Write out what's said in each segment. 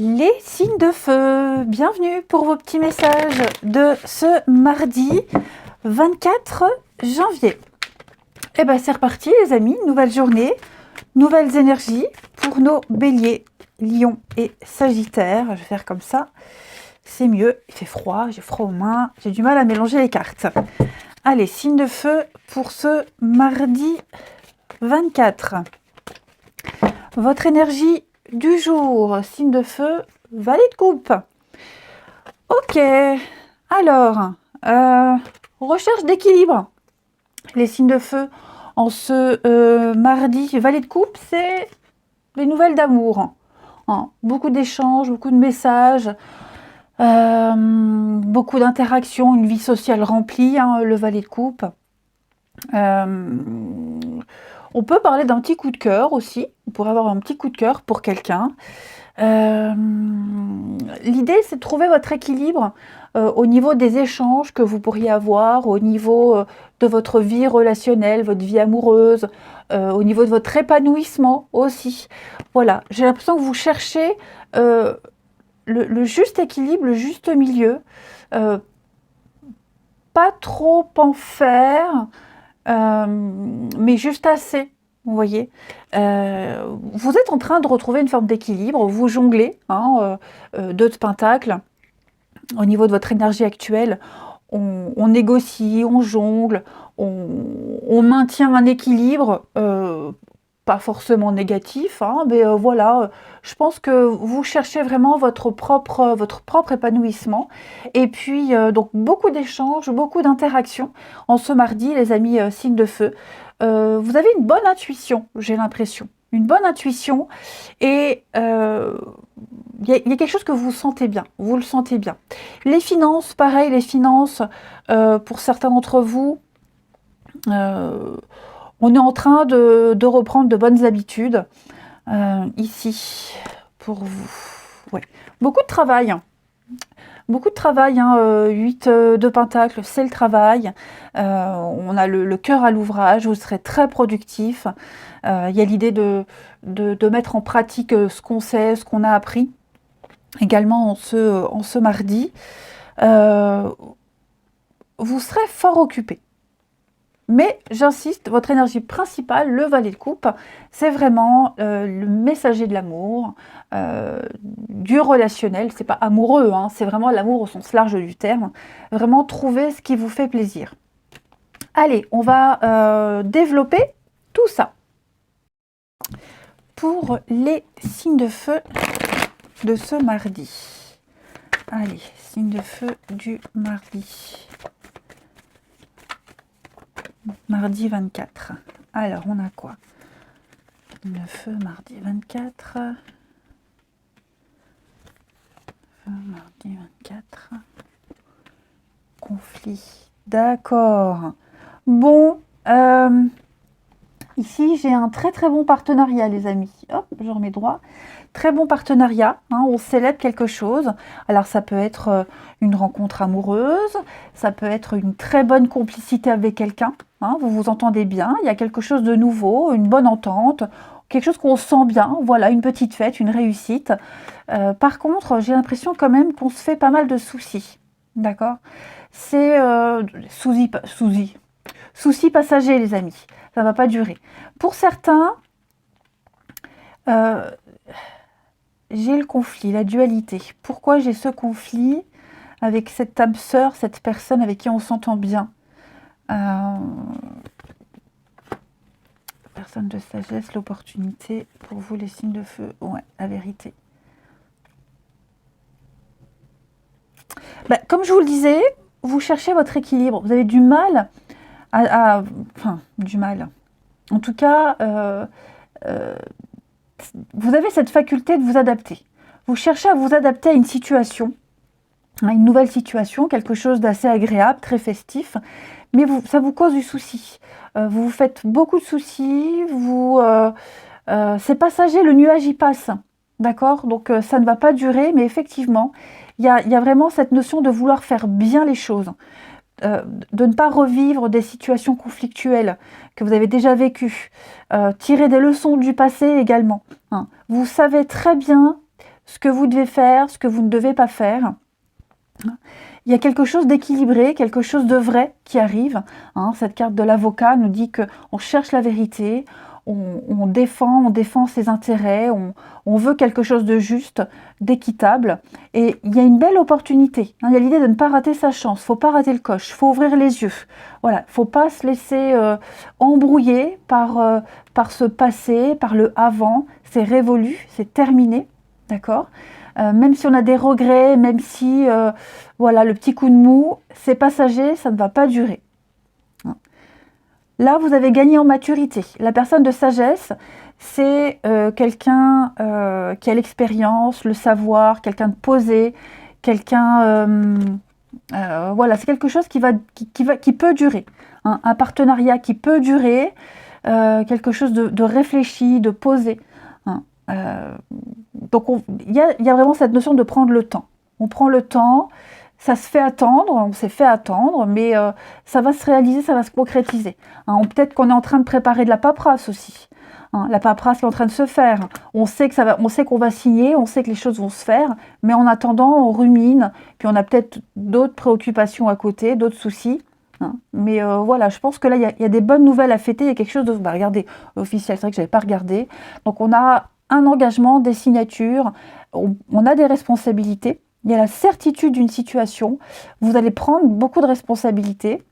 Les signes de feu, bienvenue pour vos petits messages de ce mardi 24 janvier. Et bien c'est reparti les amis, nouvelle journée, nouvelles énergies pour nos béliers, lions et sagittaires. Je vais faire comme ça, c'est mieux, il fait froid, j'ai froid aux mains, j'ai du mal à mélanger les cartes. Allez, signe de feu pour ce mardi 24. Votre énergie du jour, signe de feu, valet de coupe. Ok, alors, recherche d'équilibre. Les signes de feu en ce mardi, valet de coupe, c'est les nouvelles d'amour. Beaucoup d'échanges, beaucoup de messages, beaucoup d'interactions, une vie sociale remplie, le valet de coupe. On peut parler d'un petit coup de cœur aussi. On pourrait avoir un petit coup de cœur pour quelqu'un. L'idée, c'est de trouver votre équilibre au niveau des échanges que vous pourriez avoir, au niveau de votre vie relationnelle, votre vie amoureuse, au niveau de votre épanouissement aussi. Voilà, j'ai l'impression que vous cherchez le juste équilibre, le juste milieu. Pas trop en faire, mais juste assez, vous voyez. Vous êtes en train de retrouver une forme d'équilibre, vous jonglez, deux de pentacles. Au niveau de votre énergie actuelle, on négocie, on jongle, on maintient un équilibre, pas forcément négatif, mais voilà, je pense que vous cherchez vraiment votre propre épanouissement. Et puis, donc, beaucoup d'échanges, beaucoup d'interactions en ce mardi, les amis signes de feu. Vous avez une bonne intuition, j'ai l'impression. Une bonne intuition. Et il y a quelque chose que vous sentez bien, vous le sentez bien. Les finances, pareil, les finances, pour certains d'entre vous, on est en train de reprendre de bonnes habitudes ici pour vous. Ouais. Beaucoup de travail. Beaucoup de travail, 8 de Pentacle, c'est le travail. On a le cœur à l'ouvrage, vous serez très productif. Il y a l'idée de mettre en pratique ce qu'on sait, ce qu'on a appris. Également en ce mardi. Vous serez fort occupé. Mais j'insiste, votre énergie principale, le valet de coupe, c'est vraiment le messager de l'amour, du relationnel. C'est pas amoureux, c'est vraiment l'amour au sens large du terme. Vraiment trouver ce qui vous fait plaisir. Allez, on va développer tout ça. Pour les signes de feu de ce mardi. Allez, signe de feu du mardi. Mardi 24. Alors, on a quoi? Le feu, mardi 24. Feu, mardi 24. Conflit. D'accord. Bon, ici, j'ai un très très bon partenariat, les amis. Hop, je remets droit. Très bon partenariat, on célèbre quelque chose. Alors ça peut être une rencontre amoureuse, ça peut être une très bonne complicité avec quelqu'un, vous vous entendez bien, il y a quelque chose de nouveau, une bonne entente, quelque chose qu'on sent bien, voilà, une petite fête, une réussite. Par contre, j'ai l'impression quand même qu'on se fait pas mal de soucis, d'accord? C'est soucis passagers, les amis, ça ne va pas durer. Pour certains, j'ai le conflit, la dualité. Pourquoi j'ai ce conflit avec cette âme sœur, cette personne avec qui on s'entend bien? Personne de sagesse, l'opportunité. Pour vous, les signes de feu, ouais, la vérité. Comme je vous le disais, vous cherchez votre équilibre. Vous avez du mal enfin, du mal. En tout cas, vous avez cette faculté de vous adapter. Vous cherchez à vous adapter à une situation, à une nouvelle situation, quelque chose d'assez agréable, très festif, mais ça vous cause du souci. Vous vous faites beaucoup de soucis, c'est passager, le nuage y passe, d'accord? Donc ça ne va pas durer, mais effectivement, il y a vraiment cette notion de vouloir faire bien les choses, de ne pas revivre des situations conflictuelles que vous avez déjà vécues, tirer des leçons du passé également. Vous savez très bien ce que vous devez faire, ce que vous ne devez pas faire. Il y a quelque chose d'équilibré, quelque chose de vrai qui arrive. Cette carte de l'avocat nous dit qu'on cherche la vérité, on défend ses intérêts, on veut quelque chose de juste, d'équitable. Et il y a une belle opportunité. Il y a l'idée de ne pas rater sa chance, il ne faut pas rater le coche, il faut ouvrir les yeux. Voilà, il ne faut pas se laisser embrouiller par ce passé, par le avant. C'est révolu, c'est terminé, d'accord ? Même si on a des regrets, même si voilà, le petit coup de mou, c'est passager, ça ne va pas durer. Là, vous avez gagné en maturité. La personne de sagesse, c'est quelqu'un qui a l'expérience, le savoir, quelqu'un de posé, quelqu'un... voilà, c'est quelque chose qui peut durer. Un partenariat qui peut durer, quelque chose de réfléchi, de posé. Donc, il y a vraiment cette notion de prendre le temps. On prend le temps, ça se fait attendre, on s'est fait attendre, mais ça va se réaliser, ça va se concrétiser. Peut-être qu'on est en train de préparer de la paperasse aussi. La paperasse qui est en train de se faire. On sait qu'on va signer, on sait que les choses vont se faire, mais en attendant, on rumine, puis on a peut-être d'autres préoccupations à côté, d'autres soucis. Mais voilà, je pense que là, il y a des bonnes nouvelles à fêter, il y a quelque chose de... regardez, officiel, c'est vrai que je n'avais pas regardé. Donc on a un engagement, des signatures, on a des responsabilités, il y a la certitude d'une situation, vous allez prendre beaucoup de responsabilités,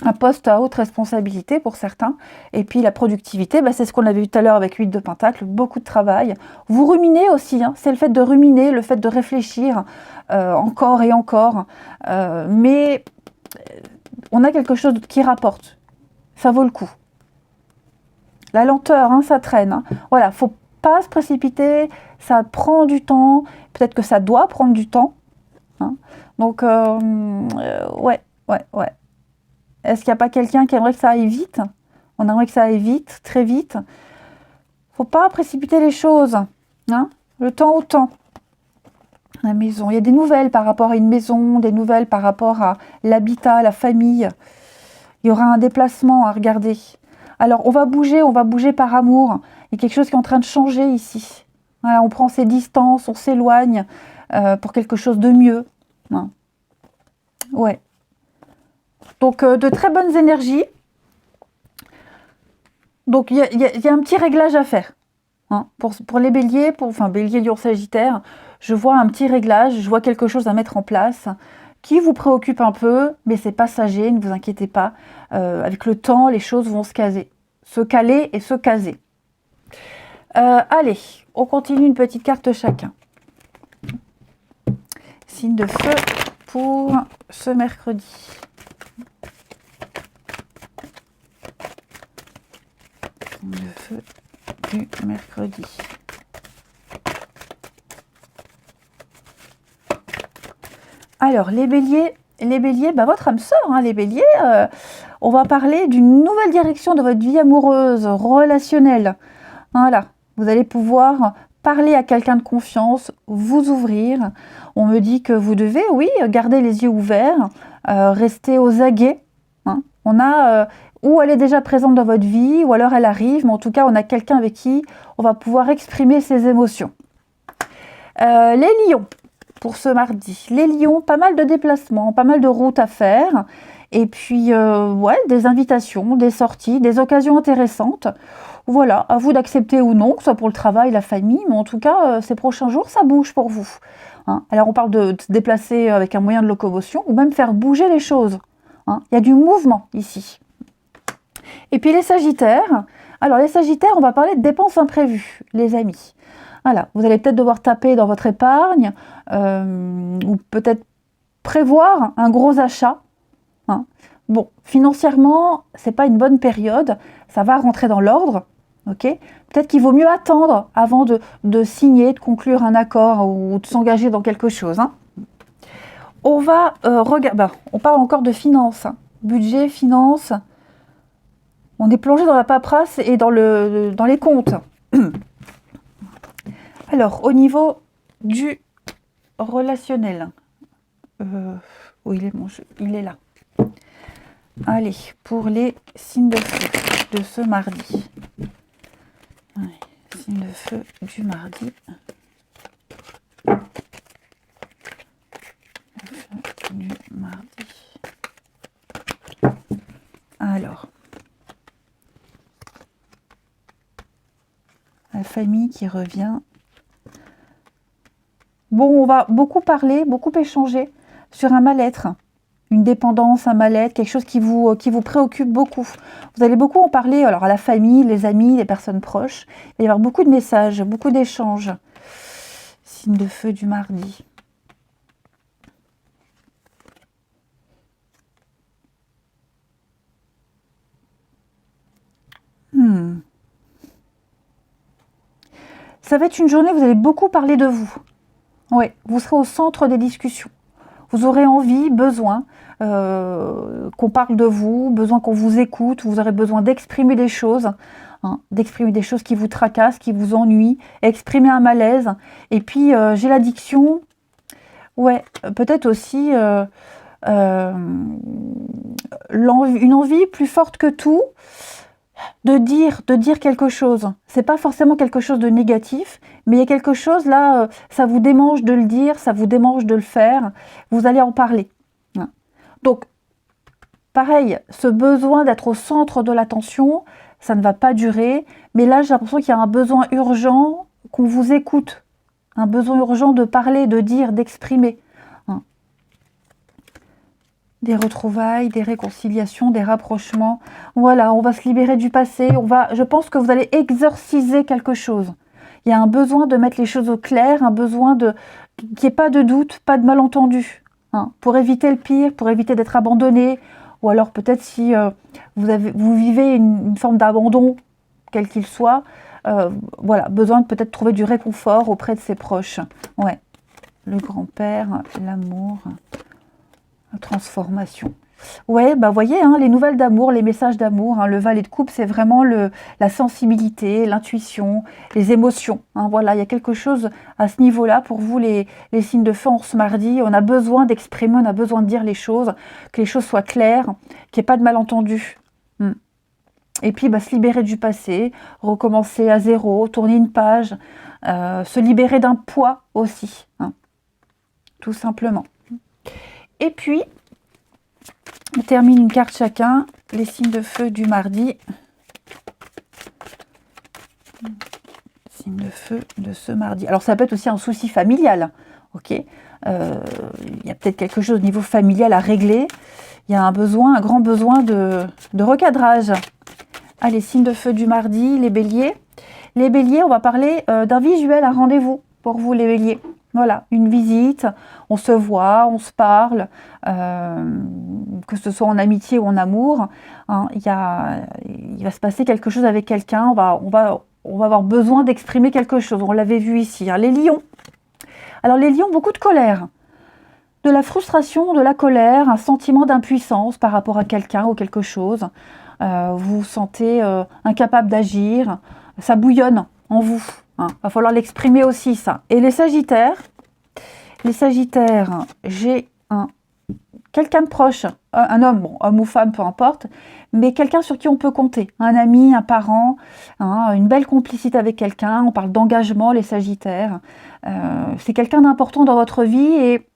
un poste à haute responsabilité pour certains, et puis la productivité, c'est ce qu'on avait vu tout à l'heure avec 8 de Pentacle, beaucoup de travail. Vous ruminez aussi, c'est le fait de ruminer, le fait de réfléchir encore et encore, mais on a quelque chose qui rapporte, ça vaut le coup. La lenteur, ça traîne. Voilà, faut pas se précipiter, ça prend du temps, peut-être que ça doit prendre du temps. Donc, ouais. Est-ce qu'il n'y a pas quelqu'un qui aimerait que ça aille vite? On aimerait que ça aille vite, très vite. Faut pas précipiter les choses. Le temps au temps. La maison, il y a des nouvelles par rapport à une maison, des nouvelles par rapport à l'habitat, la famille. Il y aura un déplacement à regarder. Alors, on va bouger par amour. Il y a quelque chose qui est en train de changer ici. Voilà, on prend ses distances, on s'éloigne pour quelque chose de mieux. Ouais. Donc, de très bonnes énergies. Donc, il y a un petit réglage à faire. Pour les béliers, bélier, lion, sagittaire, je vois un petit réglage, je vois quelque chose à mettre en place qui vous préoccupe un peu, mais c'est passager, ne vous inquiétez pas. Avec le temps, les choses vont se caler et se caser. Allez, on continue une petite carte chacun. Signe de feu pour ce mercredi. Signe de feu du mercredi. Alors, les béliers, votre âme sœur, les béliers, on va parler d'une nouvelle direction de votre vie amoureuse, relationnelle. Voilà, vous allez pouvoir parler à quelqu'un de confiance, vous ouvrir. On me dit que vous devez, oui, garder les yeux ouverts, rester aux aguets. On a, ou elle est déjà présente dans votre vie, ou alors elle arrive, mais en tout cas, on a quelqu'un avec qui on va pouvoir exprimer ses émotions. Les lions. Pour ce mardi. Les lions, pas mal de déplacements, pas mal de routes à faire. Et puis, des invitations, des sorties, des occasions intéressantes. Voilà, à vous d'accepter ou non, que ce soit pour le travail, la famille. Mais en tout cas, ces prochains jours, ça bouge pour vous. Alors, on parle de se déplacer avec un moyen de locomotion ou même faire bouger les choses. Il y a du mouvement ici. Et puis, les sagittaires. Alors, les sagittaires, on va parler de dépenses imprévues, les amis. Voilà, vous allez peut-être devoir taper dans votre épargne ou peut-être prévoir un gros achat. Bon, financièrement, c'est pas une bonne période, ça va rentrer dans l'ordre, ok ? Peut-être qu'il vaut mieux attendre avant de signer, de conclure un accord ou de s'engager dans quelque chose. On va regarder, on parle encore de finances, budget, finances. On est plongé dans la paperasse et dans les comptes. Alors, au niveau du relationnel, où il est mon jeu? Il est là. Allez, pour les signes de feu de ce mardi. Allez, signes de feu du mardi. famille qui revient. Bon, on va beaucoup parler, beaucoup échanger sur un mal-être, une dépendance, un mal-être, quelque chose qui vous préoccupe beaucoup. Vous allez beaucoup en parler alors à la famille, les amis, les personnes proches. Il va y avoir beaucoup de messages, beaucoup d'échanges. Signe de feu du mardi. Ça va être une journée où vous allez beaucoup parler de vous. Oui, vous serez au centre des discussions. Vous aurez envie, besoin qu'on parle de vous, besoin qu'on vous écoute, vous aurez besoin d'exprimer des choses, hein, d'exprimer des choses qui vous tracassent, qui vous ennuient, exprimer un malaise. Et puis, j'ai l'addiction, ouais, peut-être aussi une envie plus forte que tout, de dire quelque chose. C'est pas forcément quelque chose de négatif, mais il y a quelque chose là, ça vous démange de le dire, ça vous démange de le faire, vous allez en parler. Donc, pareil, ce besoin d'être au centre de l'attention, ça ne va pas durer, mais là j'ai l'impression qu'il y a un besoin urgent qu'on vous écoute, un besoin urgent de parler, de dire, d'exprimer. Des retrouvailles, des réconciliations, des rapprochements. Voilà, on va se libérer du passé. Je pense que vous allez exorciser quelque chose. Il y a un besoin de mettre les choses au clair, un besoin qu'il n'y ait pas de doute, pas de malentendu. Pour éviter le pire, pour éviter d'être abandonné. Ou alors peut-être si vous vivez une forme d'abandon, quel qu'il soit. Voilà, besoin de peut-être trouver du réconfort auprès de ses proches. Ouais, le grand-père, l'amour... transformation. Ouais, bah voyez, hein, les nouvelles d'amour, les messages d'amour, hein, le valet de coupe, c'est vraiment la sensibilité, l'intuition, les émotions. Hein, voilà, il y a quelque chose à ce niveau-là pour vous, les signes de feu en ce mardi. On a besoin d'exprimer, on a besoin de dire les choses, que les choses soient claires, qu'il n'y ait pas de malentendu. Et puis, bah, se libérer du passé, recommencer à zéro, tourner une page, se libérer d'un poids aussi, hein, tout simplement. Et puis, on termine une carte chacun, les signes de feu du mardi. Signe de feu de ce mardi. Alors, ça peut être aussi un souci familial, ok. Il y a peut-être quelque chose au niveau familial à régler. Il y a un grand besoin de recadrage. Allez, signe de feu du mardi, les béliers. Les béliers, on va parler d'un visuel, un rendez-vous pour vous, les béliers. Voilà, une visite, on se voit, on se parle, que ce soit en amitié ou en amour. Hein, il va se passer quelque chose avec quelqu'un, on va avoir besoin d'exprimer quelque chose. On l'avait vu ici, hein. Les lions. Alors les lions, beaucoup de colère, de la frustration, de la colère, un sentiment d'impuissance par rapport à quelqu'un ou quelque chose. Vous vous sentez incapable d'agir, ça bouillonne en vous. Va falloir l'exprimer aussi, ça. Et les sagittaires, j'ai quelqu'un de proche, un homme, bon, homme ou femme, peu importe, mais quelqu'un sur qui on peut compter, un ami, un parent, une belle complicité avec quelqu'un. On parle d'engagement, les sagittaires. C'est quelqu'un d'important dans votre vie et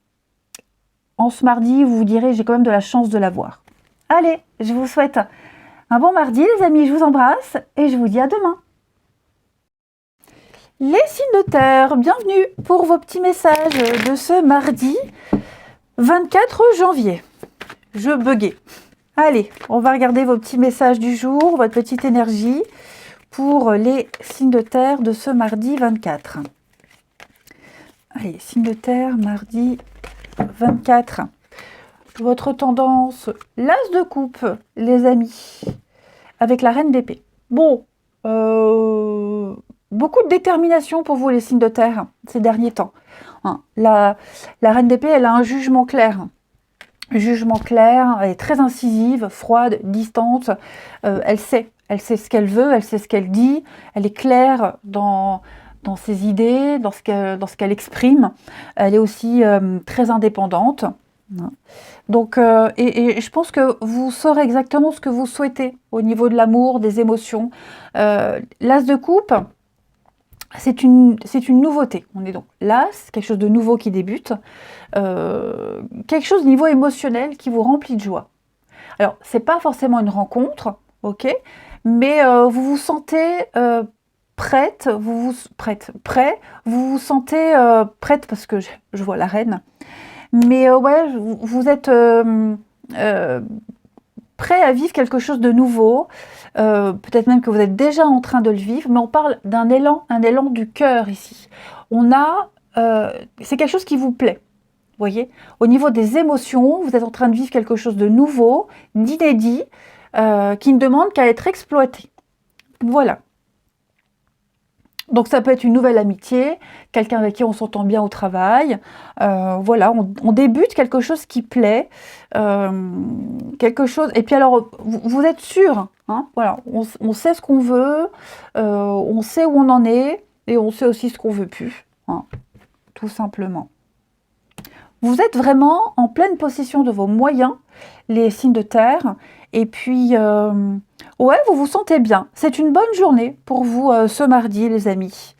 en ce mardi, vous vous direz, j'ai quand même de la chance de l'avoir. Allez, je vous souhaite un bon mardi, les amis, je vous embrasse et je vous dis à demain. Les signes de terre, bienvenue pour vos petits messages de ce mardi 24 janvier. Je buguais. Allez, on va regarder vos petits messages du jour, votre petite énergie pour les signes de terre de ce mardi 24. Allez, signes de terre, mardi 24. Votre tendance, l'as de coupe, les amis, avec la reine d'épée. Bon, beaucoup de détermination pour vous, les signes de terre, ces derniers temps. La reine d'épée, elle a un jugement clair. Jugement clair, elle est très incisive, froide, distante. Elle sait ce qu'elle veut, elle sait ce qu'elle dit. Elle est claire dans ses idées, dans ce qu'elle exprime. Elle est aussi très indépendante. Donc, et je pense que vous saurez exactement ce que vous souhaitez au niveau de l'amour, des émotions. L'as de coupe, c'est une nouveauté. On est donc l'as, quelque chose de nouveau qui débute, quelque chose au niveau émotionnel qui vous remplit de joie. Alors, c'est pas forcément une rencontre, ok, mais vous vous sentez prête, vous vous sentez prête parce que je vois la reine. Mais ouais, vous êtes prêt à vivre quelque chose de nouveau. Peut-être même que vous êtes déjà en train de le vivre, mais on parle d'un élan, un élan du cœur ici. C'est quelque chose qui vous plaît. Vous voyez, au niveau des émotions, vous êtes en train de vivre quelque chose de nouveau, d'inédit, qui ne demande qu'à être exploité. Voilà. Donc ça peut être une nouvelle amitié, quelqu'un avec qui on s'entend bien au travail. Voilà, on débute quelque chose qui plaît, quelque chose. Et puis alors, vous êtes sûr, hein, voilà, on sait ce qu'on veut, on sait où on en est, et on sait aussi ce qu'on veut plus, hein, tout simplement. Vous êtes vraiment en pleine possession de vos moyens, les signes de terre, et puis ouais, vous vous sentez bien. C'est une bonne journée pour vous ce mardi, les amis.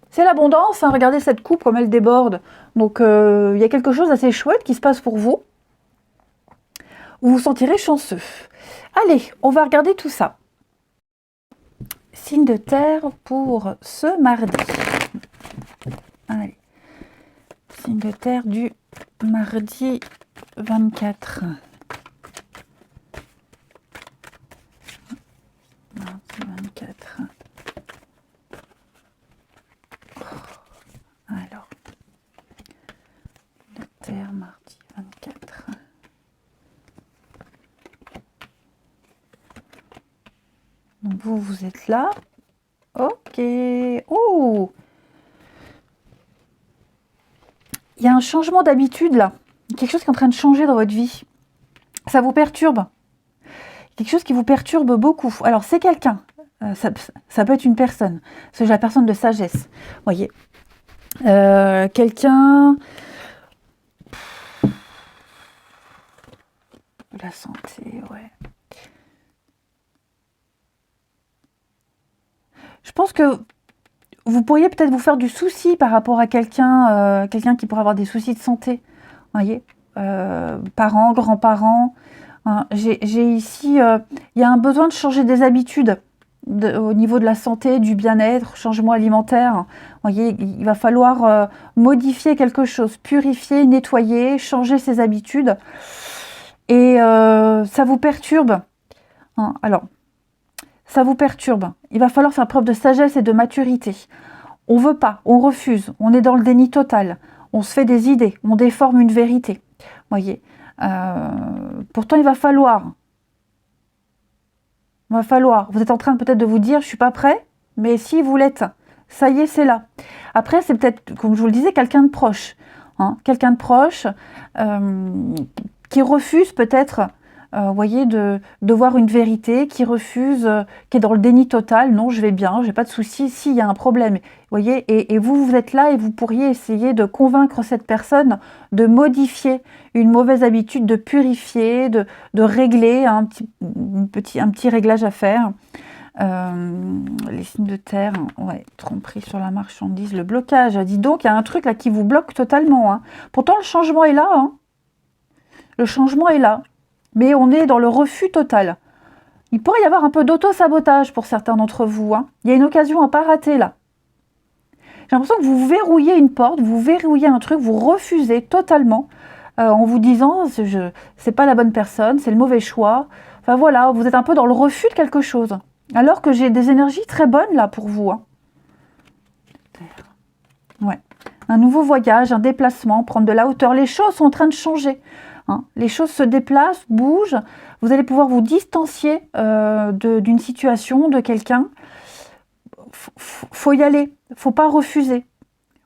C'est l'abondance, hein, regardez cette coupe comme elle déborde. Donc il y a quelque chose d'assez chouette qui se passe pour vous. Vous vous sentirez chanceux. Allez, on va regarder tout ça. Signe de terre pour ce mardi. Allez. Signe de terre du mardi 24. Mardi 24. Alors, de terre, mardi 24. Donc vous êtes là. Ok. Oh, il y a un changement d'habitude là. Quelque chose qui est en train de changer dans votre vie. Ça vous perturbe. Quelque chose qui vous perturbe beaucoup. Alors c'est quelqu'un. Ça peut être une personne. C'est la personne de sagesse. Voyez. Quelqu'un. La santé, ouais. Je pense que vous pourriez peut-être vous faire du souci par rapport à quelqu'un qui pourrait avoir des soucis de santé. Voyez, parents, grands-parents. Hein, j'ai ici, il y a un besoin de changer des habitudes au niveau de la santé, du bien-être, changement alimentaire. Voyez, il va falloir modifier quelque chose, purifier, nettoyer, changer ses habitudes. Et ça vous perturbe. Hein, alors, ça vous perturbe. Il va falloir faire preuve de sagesse et de maturité. On veut pas, on refuse, on est dans le déni total. On se fait des idées, on déforme une vérité. Voyez. Pourtant, il va falloir. Vous êtes en train peut-être de vous dire, je suis pas prêt, mais si vous l'êtes, ça y est, c'est là. Après, c'est peut-être, comme je vous le disais, quelqu'un de proche. Hein, quelqu'un de proche qui refuse peut-être, voyez, de voir une vérité, qui refuse, qui est dans le déni total. Non, je vais bien, j'ai pas de souci. Si, il y a un problème. Voyez, et vous êtes là et vous pourriez essayer de convaincre cette personne de modifier une mauvaise habitude, de purifier, de régler un petit réglage à faire. Les signes de terre, ouais, tromperie sur la marchandise, le blocage. Dis donc, il y a un truc là qui vous bloque totalement. Hein. Pourtant, le changement est là. Hein. Le changement est là. Mais on est dans le refus total. Il pourrait y avoir un peu d'auto-sabotage pour certains d'entre vous. Hein. Il y a une occasion à ne pas rater là. J'ai l'impression que vous verrouillez une porte, vous verrouillez un truc, vous refusez totalement en vous disant c'est pas la bonne personne, c'est le mauvais choix. Enfin voilà, vous êtes un peu dans le refus de quelque chose. Alors que j'ai des énergies très bonnes là pour vous. Hein. Ouais. Un nouveau voyage, un déplacement, prendre de la hauteur. Les choses sont en train de changer. Hein. Les choses se déplacent, bougent. Vous allez pouvoir vous distancier d'une situation, de quelqu'un. Faut y aller. Faut pas refuser.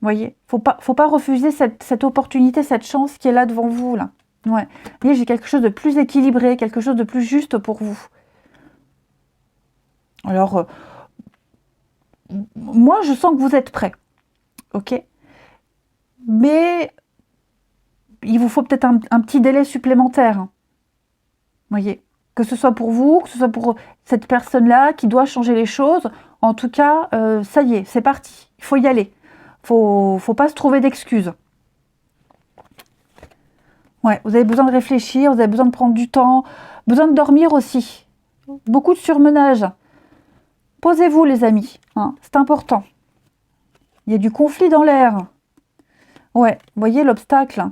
Voyez, faut pas refuser cette opportunité, cette chance qui est là devant vous là. Ouais. Voyez, j'ai quelque chose de plus équilibré, quelque chose de plus juste pour vous. Alors, moi, je sens que vous êtes prêts. Ok. Mais il vous faut peut-être un petit délai supplémentaire. Hein. Voyez, que ce soit pour vous, que ce soit pour cette personne-là qui doit changer les choses. En tout cas, ça y est, c'est parti. Il faut y aller. Faut pas se trouver d'excuses. Ouais, vous avez besoin de réfléchir, vous avez besoin de prendre du temps, besoin de dormir aussi. Beaucoup de surmenage. Posez-vous les amis, hein, c'est important. Il y a du conflit dans l'air. Ouais, vous voyez l'obstacle.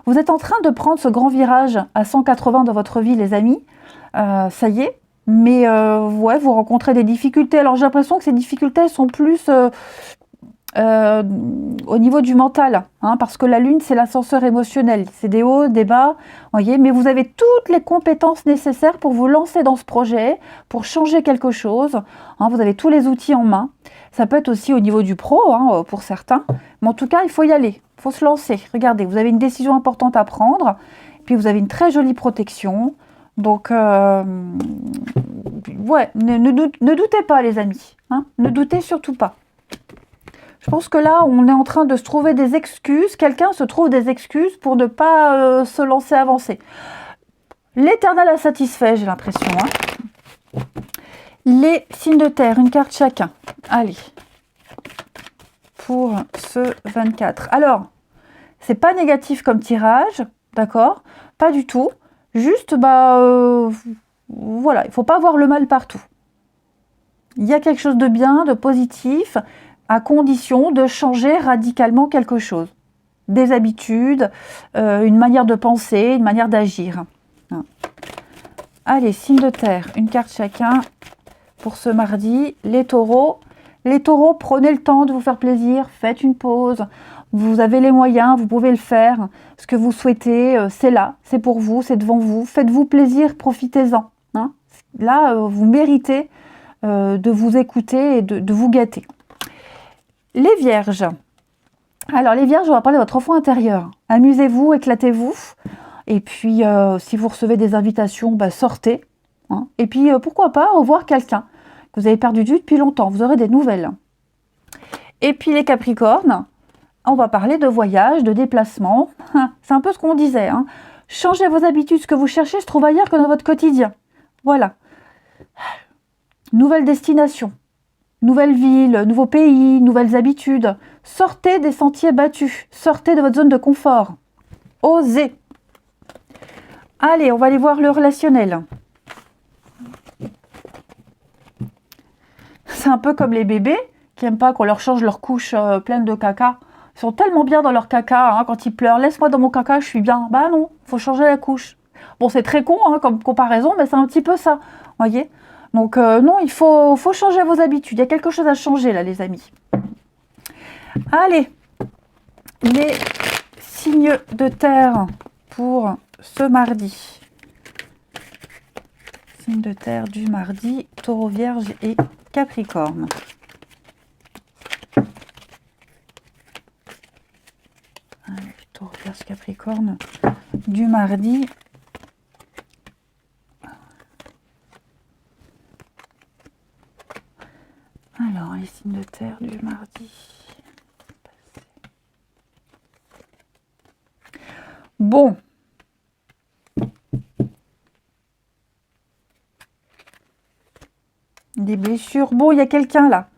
Vous êtes en train de prendre ce grand virage à 180 dans votre vie, les amis. Ça y est. Mais ouais, vous rencontrez des difficultés. Alors j'ai l'impression que ces difficultés sont plus au niveau du mental, hein, parce que la lune, c'est l'ascenseur émotionnel. C'est des hauts, des bas, voyez. Mais vous avez toutes les compétences nécessaires pour vous lancer dans ce projet, pour changer quelque chose. Hein, vous avez tous les outils en main. Ça peut être aussi au niveau du pro, hein, pour certains. Mais en tout cas, il faut y aller. Il faut se lancer. Regardez, vous avez une décision importante à prendre. Puis vous avez une très jolie protection. Donc, ouais, ne doutez pas, les amis. Hein, ne doutez surtout pas. Je pense que là, on est en train de se trouver des excuses. Quelqu'un se trouve des excuses pour ne pas se lancer, avancer. L'éternel a satisfait, j'ai l'impression. Hein. Les signes de terre, une carte chacun. Allez. Pour ce 24. Alors, c'est pas négatif comme tirage, d'accord? Pas du tout. Juste, voilà, il ne faut pas voir le mal partout. Il y a quelque chose de bien, de positif, à condition de changer radicalement quelque chose. Des habitudes, une manière de penser, une manière d'agir. Allez, signe de terre, une carte chacun pour ce mardi. Les taureaux. Les taureaux, prenez le temps de vous faire plaisir, faites une pause. Vous avez les moyens, vous pouvez le faire. Ce que vous souhaitez, c'est là, c'est pour vous, c'est devant vous. Faites-vous plaisir, profitez-en. Hein. Là, vous méritez de vous écouter et de vous gâter. Les vierges. Alors, les vierges, on va parler de votre enfant intérieur. Amusez-vous, éclatez-vous. Et puis, si vous recevez des invitations, sortez. Hein. Et puis, pourquoi pas revoir quelqu'un que vous avez perdu de vue depuis longtemps. Vous aurez des nouvelles. Et puis, les capricornes. On va parler de voyage, de déplacement. C'est un peu ce qu'on disait. Hein. Changez vos habitudes. Ce que vous cherchez se trouve ailleurs que dans votre quotidien. Voilà. Nouvelle destination. Nouvelle ville, nouveau pays, nouvelles habitudes. Sortez des sentiers battus. Sortez de votre zone de confort. Osez. Allez, on va aller voir le relationnel. C'est un peu comme les bébés qui n'aiment pas qu'on leur change leur couche pleine de caca. Ils sont tellement bien dans leur caca, hein, quand ils pleurent. Laisse-moi dans mon caca, je suis bien. Bah non, faut changer la couche. Bon, c'est très con hein, comme comparaison, mais c'est un petit peu ça. Voyez. Donc non, il faut changer vos habitudes. Il y a quelque chose à changer là, les amis. Allez, les signes de terre pour ce mardi. Signes de terre du mardi, Taureau, Vierge et Capricorne. Allez, Taureau, Vierge, Capricorne du mardi. Alors, les signes de terre du mardi. Bon. Des blessures. Bon, il y a quelqu'un là.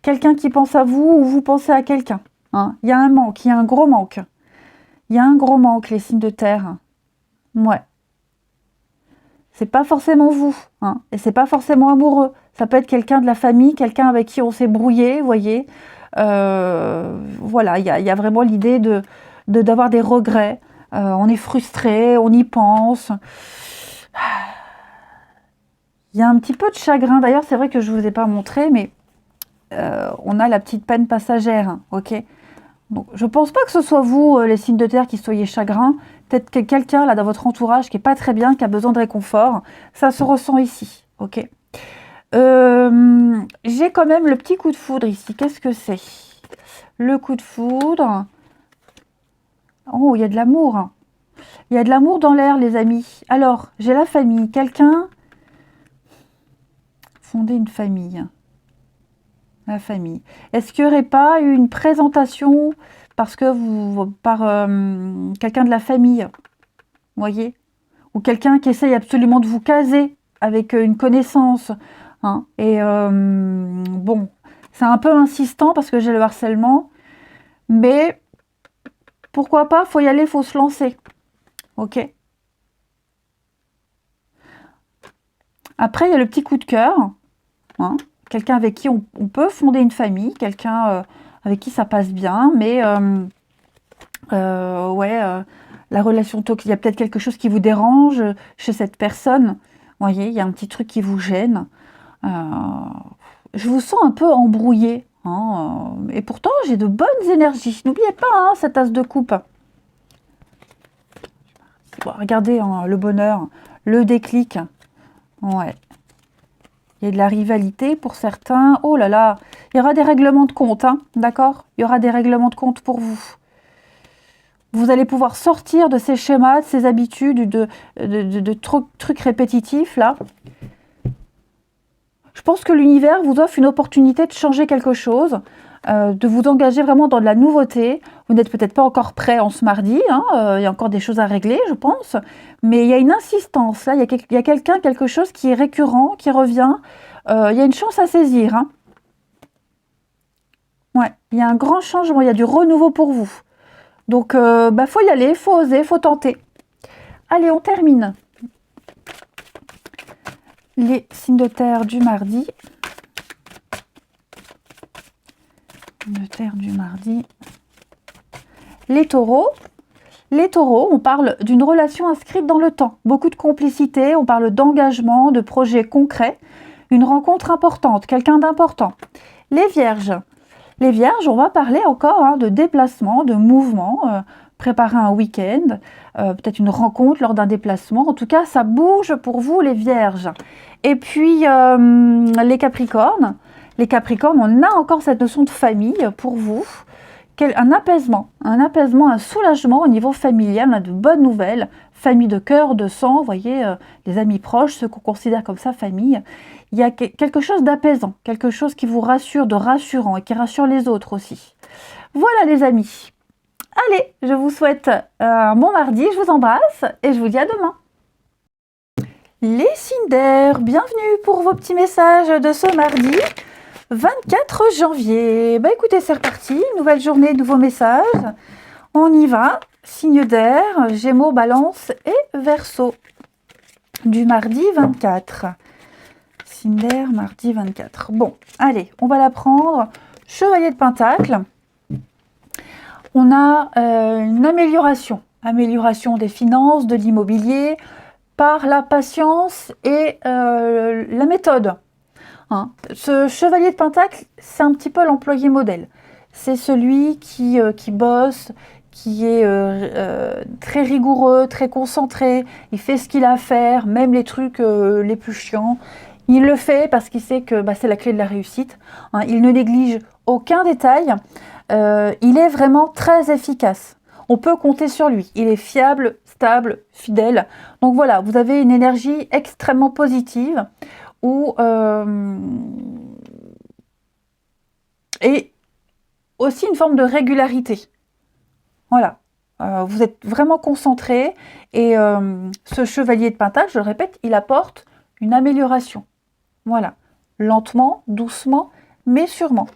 Quelqu'un qui pense à vous ou vous pensez à quelqu'un. Hein. Il y a un manque, il y a un gros manque. Il y a un gros manque, les signes de terre. Ouais. C'est pas forcément vous. Hein. Et c'est pas forcément amoureux. Ça peut être quelqu'un de la famille, quelqu'un avec qui on s'est brouillé, vous voyez. Voilà, il y a vraiment l'idée d'avoir des regrets. On est frustré, on y pense. Il y a un petit peu de chagrin. D'ailleurs, c'est vrai que je ne vous ai pas montré, mais on a la petite peine passagère. Hein, ok. Donc, je ne pense pas que ce soit vous, les signes de terre, qui soyez chagrin. Peut-être que quelqu'un là dans votre entourage qui n'est pas très bien, qui a besoin de réconfort. Ça se ressent ici. Ok. J'ai quand même le petit coup de foudre ici. Qu'est-ce que c'est? Le coup de foudre. Oh, il y a de l'amour. Il y a de l'amour dans l'air, les amis. Alors, j'ai la famille. Quelqu'un... Fonder une famille. La famille. Est-ce qu'il n'y aurait pas eu une présentation par quelqu'un de la famille, vous voyez, ou quelqu'un qui essaye absolument de vous caser avec une connaissance, hein, et bon, c'est un peu insistant parce que j'ai le harcèlement, mais pourquoi pas, faut y aller, faut se lancer, ok. Après, il y a le petit coup de cœur, hein, quelqu'un avec qui on peut fonder une famille, quelqu'un avec qui ça passe bien, mais ouais, la relation toxique, il y a peut-être quelque chose qui vous dérange chez cette personne. Vous voyez, il y a un petit truc qui vous gêne. Euh, je vous sens un peu embrouillé, hein, et pourtant j'ai de bonnes énergies. N'oubliez pas, hein, cette as de coupe. Bon, regardez, hein, le bonheur, le déclic. Ouais. Il y a de la rivalité pour certains. Oh là là, il y aura des règlements de compte, hein, d'accord? Il y aura des règlements de compte pour vous. Vous allez pouvoir sortir de ces schémas, de ces habitudes, de trucs répétitifs, là. Je pense que l'univers vous offre une opportunité de changer quelque chose, de vous engager vraiment dans de la nouveauté. Vous n'êtes peut-être pas encore prêt en ce mardi, hein, il y a encore des choses à régler, je pense. Mais il y a une insistance, là, il y a quelqu'un, quelque chose qui est récurrent, qui revient. Il y a une chance à saisir, hein. Ouais, il y a un grand changement, il y a du renouveau pour vous. Donc, faut y aller, faut oser, faut tenter. Allez, on termine. Les signes de terre du mardi. De terre du mardi. Les taureaux. Les taureaux, on parle d'une relation inscrite dans le temps. Beaucoup de complicité, on parle d'engagement, de projets concrets. Une rencontre importante, quelqu'un d'important. Les vierges. Les vierges, on va parler encore, hein, de déplacement, de mouvement, préparer un week-end, peut-être une rencontre lors d'un déplacement. En tout cas, ça bouge pour vous, les vierges. Et puis, les capricornes. Les capricornes, on a encore cette notion de famille pour vous. Un apaisement, un soulagement au niveau familial. On a de bonnes nouvelles. Famille de cœur, de sang, vous voyez, les amis proches, ceux qu'on considère comme ça, famille. Il y a quelque chose d'apaisant, quelque chose qui vous rassure, de rassurant et qui rassure les autres aussi. Voilà les amis. Allez, je vous souhaite un bon mardi, je vous embrasse et je vous dis à demain. Les signes d'air, bienvenue pour vos petits messages de ce mardi 24 janvier. Bah écoutez, c'est reparti, nouvelle journée, nouveaux messages. On y va, signe d'air, Gémeaux, Balance et Verseau du mardi 24. Signe d'air, mardi 24. Bon, allez, on va la prendre. Chevalier de Pentacle. On a une amélioration. Amélioration des finances, de l'immobilier, par la patience et la méthode. Hein. Ce chevalier de Pentacle, c'est un petit peu l'employé modèle. C'est celui qui bosse, qui est très rigoureux, très concentré. Il fait ce qu'il a à faire, même les trucs les plus chiants. Il le fait parce qu'il sait que c'est la clé de la réussite. Hein. Il ne néglige aucun détail. Il est vraiment très efficace. On peut compter sur lui. Il est fiable, stable, fidèle. Donc voilà, vous avez une énergie extrêmement positive et aussi une forme de régularité. Voilà. Vous êtes vraiment concentré et ce chevalier de Pentacle, je le répète, il apporte une amélioration. Voilà. Lentement, doucement, mais sûrement.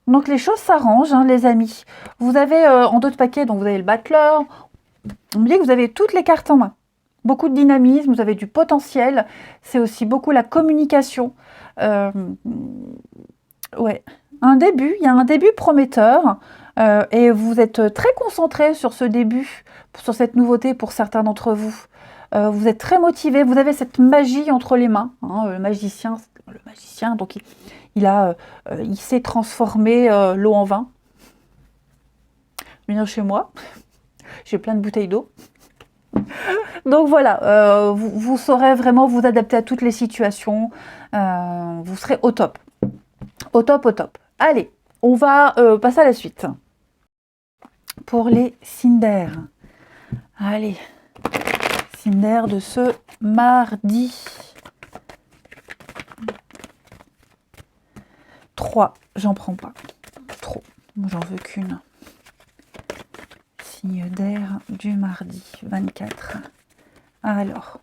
Donc les choses s'arrangent, hein, les amis. Vous avez en d'autres paquets, donc vous avez le battleur. On me dit que vous avez toutes les cartes en main. Beaucoup de dynamisme, vous avez du potentiel. C'est aussi beaucoup la communication. Ouais. Il y a un début prometteur. Et vous êtes très concentré sur ce début, sur cette nouveauté pour certains d'entre vous. Vous êtes très motivé, vous avez cette magie entre les mains. Hein, le magicien, donc il sait transformer l'eau en vin. Venir chez moi, j'ai plein de bouteilles d'eau. Donc voilà, vous saurez vraiment vous adapter à toutes les situations. Vous serez au top. Au top, au top. Allez, on va passer à la suite. Pour les signes d'air. Allez, signes d'air de ce mardi. 3, j'en prends pas. Trop, j'en veux qu'une. Signe d'air du mardi 24. Alors.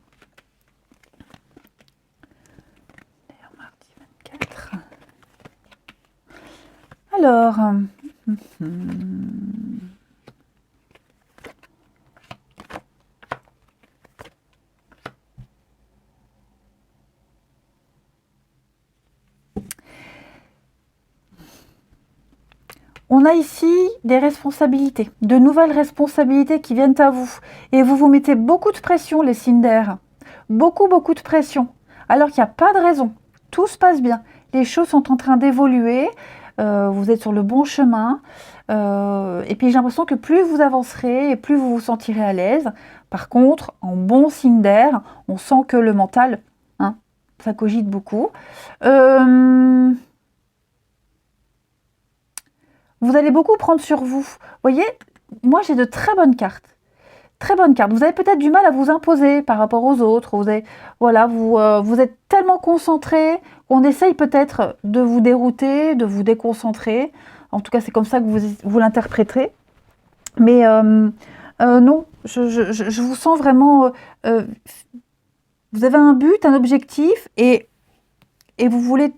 Mardi 24. Alors. On a ici des responsabilités, de nouvelles responsabilités qui viennent à vous. Et vous vous mettez beaucoup de pression, les signes d'air. Beaucoup, beaucoup de pression. Alors qu'il n'y a pas de raison. Tout se passe bien. Les choses sont en train d'évoluer. Vous êtes sur le bon chemin. Et puis j'ai l'impression que plus vous avancerez et plus vous vous sentirez à l'aise. Par contre, en bon signe d'air, on sent que le mental, hein, ça cogite beaucoup. Vous allez beaucoup prendre sur vous. Vous voyez, moi j'ai de très bonnes cartes. Très bonnes cartes. Vous avez peut-être du mal à vous imposer par rapport aux autres. Vous avez, voilà, vous êtes tellement concentré qu'on essaye peut-être de vous dérouter, de vous déconcentrer. En tout cas, c'est comme ça que vous l'interpréterez. Mais non, je vous sens vraiment... vous avez un but, un objectif, et vous voulez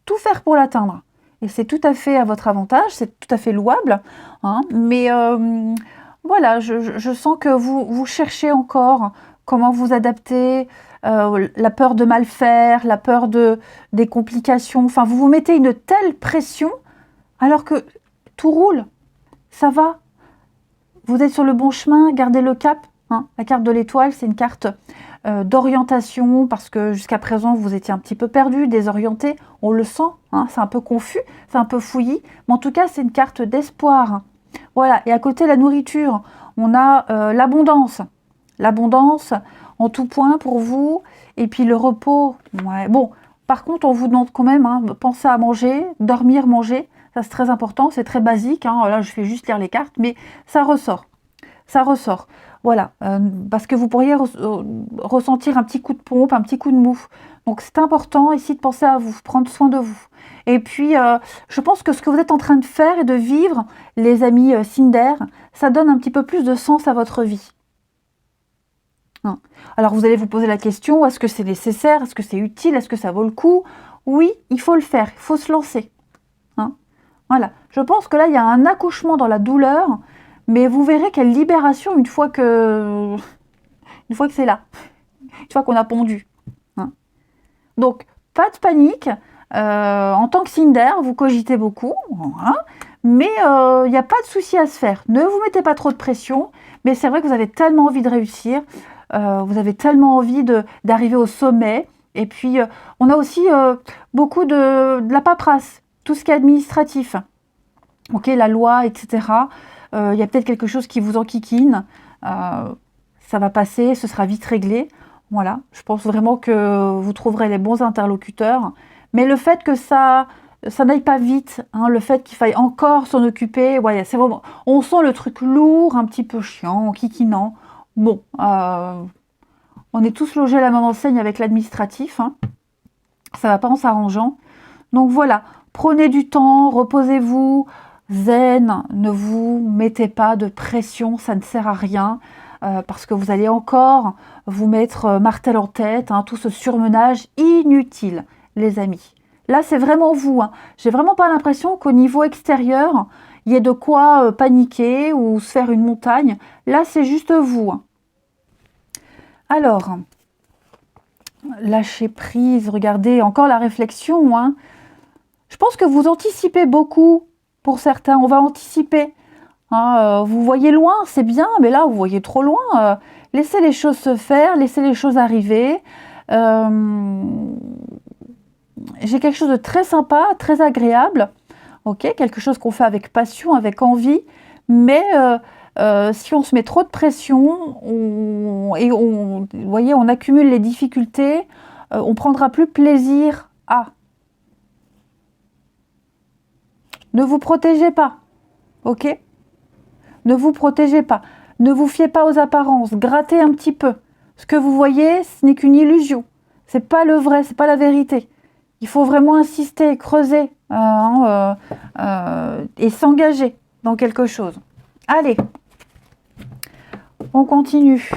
tout faire pour l'atteindre. Et c'est tout à fait à votre avantage, c'est tout à fait louable. Hein, mais voilà, je sens que vous cherchez encore comment vous adapter, la peur de mal faire, la peur des complications. Enfin, vous vous mettez une telle pression alors que tout roule, ça va. Vous êtes sur le bon chemin, gardez le cap. Hein. La carte de l'étoile, c'est une carte d'orientation, parce que jusqu'à présent, vous étiez un petit peu perdu, désorienté. On le sent, hein, c'est un peu confus, c'est un peu fouillis. Mais en tout cas, c'est une carte d'espoir. Voilà, et à côté, la nourriture, on a l'abondance. L'abondance en tout point pour vous. Et puis le repos. Ouais. Bon, par contre, on vous demande quand même, hein, pensez à manger, dormir, manger. Ça, c'est très important, c'est très basique. Hein. Là, je fais juste lire les cartes, mais ça ressort. Ça ressort. Voilà, parce que vous pourriez ressentir un petit coup de pompe, un petit coup de mou. Donc, c'est important ici de penser à vous, prendre soin de vous. Et puis, je pense que ce que vous êtes en train de faire et de vivre, les amis signes d'air, ça donne un petit peu plus de sens à votre vie. Hein. Alors, vous allez vous poser la question, est-ce que c'est nécessaire? Est-ce que c'est utile? Est-ce que ça vaut le coup? Oui, il faut le faire, il faut se lancer. Hein. Voilà, je pense que là, il y a un accouchement dans la douleur, mais vous verrez quelle libération une fois que c'est là, une fois qu'on a pondu. Hein. Donc, pas de panique. En tant que signe d'air, vous cogitez beaucoup, hein, mais il n'y a pas de souci à se faire. Ne vous mettez pas trop de pression, mais c'est vrai que vous avez tellement envie de réussir, vous avez tellement envie d'arriver au sommet. Et puis, on a aussi beaucoup de la paperasse, tout ce qui est administratif. Ok, la loi, etc. Il y a peut-être quelque chose qui vous enquiquine. Ça va passer, ce sera vite réglé. Voilà, je pense vraiment que vous trouverez les bons interlocuteurs. Mais le fait que ça n'aille pas vite, hein, le fait qu'il faille encore s'en occuper, ouais, c'est vraiment... On sent le truc lourd, un petit peu chiant, enquiquinant. Bon, on est tous logés à la même enseigne avec l'administratif. Hein. Ça ne va pas en s'arrangeant. Donc voilà, prenez du temps, reposez-vous, zen, ne vous mettez pas de pression, ça ne sert à rien, parce que vous allez encore vous mettre martel en tête, hein, tout ce surmenage inutile, les amis. Là, c'est vraiment vous. Hein. J'ai vraiment pas l'impression qu'au niveau extérieur, il y ait de quoi paniquer ou se faire une montagne. Là, c'est juste vous. Hein. Alors, lâcher prise, regardez, encore la réflexion, hein. Je pense que vous anticipez beaucoup pour certains. On va anticiper. Hein, vous voyez loin, c'est bien, mais là, vous voyez trop loin. Laissez les choses se faire, laissez les choses arriver. J'ai quelque chose de très sympa, très agréable. Ok, quelque chose qu'on fait avec passion, avec envie. Mais si on se met trop de pression vous voyez, on accumule les difficultés, on prendra plus plaisir à. Ne vous protégez pas, ok? Ne vous protégez pas. Ne vous fiez pas aux apparences. Grattez un petit peu. Ce que vous voyez, ce n'est qu'une illusion. C'est pas le vrai, c'est pas la vérité. Il faut vraiment insister, creuser et s'engager dans quelque chose. Allez, on continue.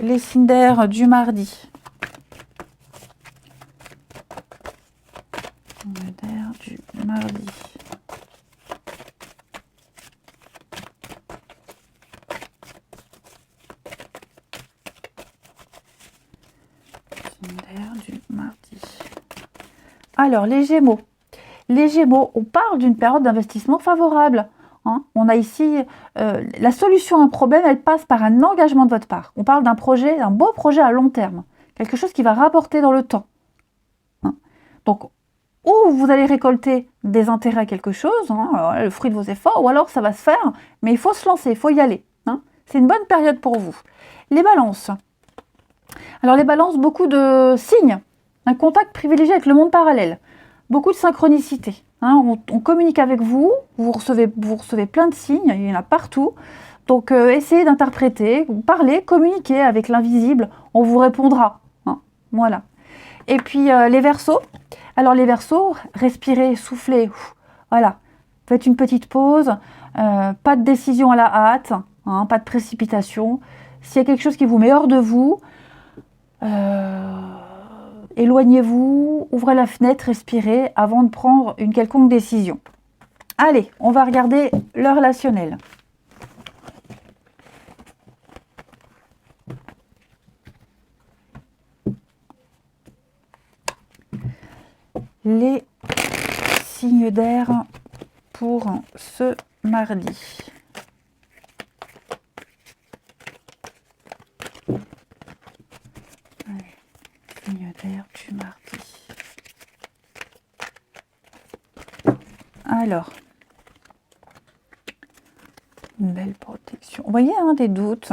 Les signes d'air du mardi. D'air du mardi. Du mardi. Alors, les Gémeaux. Les Gémeaux, on parle d'une période d'investissement favorable. Hein. On a ici la solution à un problème, elle passe par un engagement de votre part. On parle d'un projet, d'un beau projet à long terme. Quelque chose qui va rapporter dans le temps. Hein. Donc, ou vous allez récolter des intérêts à quelque chose, hein, le fruit de vos efforts, ou alors ça va se faire, mais il faut se lancer, il faut y aller. Hein. C'est une bonne période pour vous. Les balances. Alors les balances, beaucoup de signes, un contact privilégié avec le monde parallèle, beaucoup de synchronicité. Hein. On communique avec vous, vous recevez plein de signes, il y en a partout. Donc essayez d'interpréter, parlez, communiquez avec l'invisible, on vous répondra. Hein. Voilà. Et puis les Verseaux. Alors les Verseaux, respirez, soufflez, voilà. Faites une petite pause, pas de décision à la hâte, hein, pas de précipitation. S'il y a quelque chose qui vous met hors de vous, éloignez-vous, ouvrez la fenêtre, respirez avant de prendre une quelconque décision. Allez, on va regarder le relationnel. Les signes d'air pour ce mardi. Allez, signes d'air du mardi. Alors, une belle protection. Vous voyez, hein, des doutes.